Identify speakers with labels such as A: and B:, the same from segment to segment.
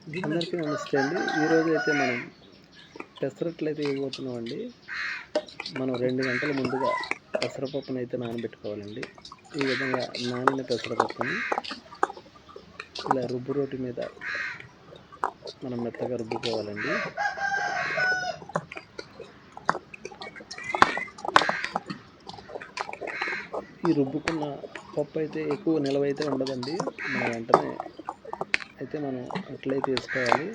A: అందరికీ నమస్తే అండి. ఈరోజు అయితే మనం పెసరట్లు అయితే ఇవ్వబోతున్నామండి. మనం 2 గంటల ముందుగా పెసరపప్పును అయితే నానబెట్టుకోవాలండి. ఈ విధంగా నానిన పెసరపప్పుని ఇలా రుబ్బు రోటి మీద మనం మెత్తగా రుబ్బుకోవాలండి. ఈ రుబ్బుకున్న పప్పు అయితే ఎక్కువ నిలవైతే ఉండదండి. మనం వెంటనే అయితే మనం అట్లయితే వేసుకోవాలి.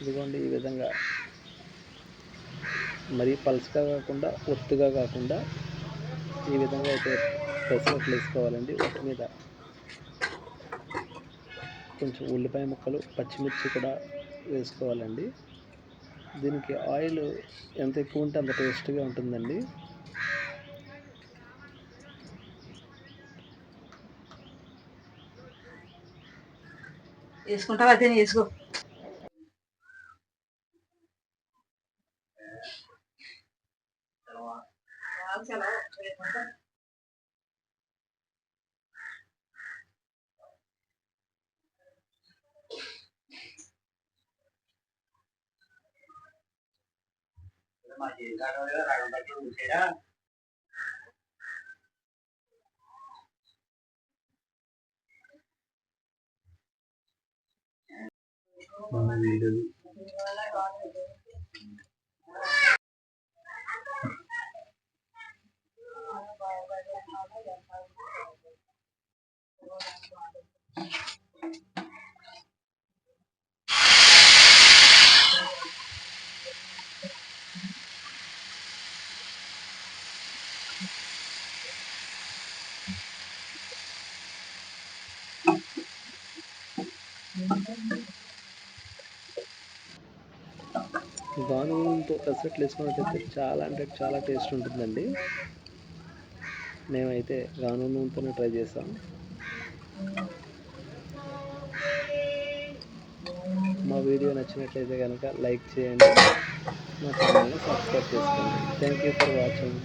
A: ఇదిగోండి ఈ విధంగా మరీ పల్చగా కాకుండా ఒత్తుగా కాకుండా ఈ విధంగా అయితే పెసరట్లు వేసుకోవాలండి. వాటి మీద కొంచెం ఉల్లిపాయ ముక్కలు, పచ్చిమిర్చి కూడా వేసుకోవాలండి. దీనికి ఆయిల్ ఎంత ఎక్కువ ఉంటే అంత టేస్ట్గా ఉంటుందండి.
B: వేసుకుంటావా? అదే వేసుకో.
A: గానుగతో పెసరట్లు వేసుకున్నట్టయితే చాలా అంటే చాలా టేస్ట్ ఉంటుందండి. మేమైతే గానుగ నూనెతోనే ట్రై చేసాం. మా వీడియో నచ్చినట్లయితే కనుక లైక్ చేయండి, మా ఛానల్ని సబ్స్క్రైబ్ చేసుకోండి. Thank you for watching.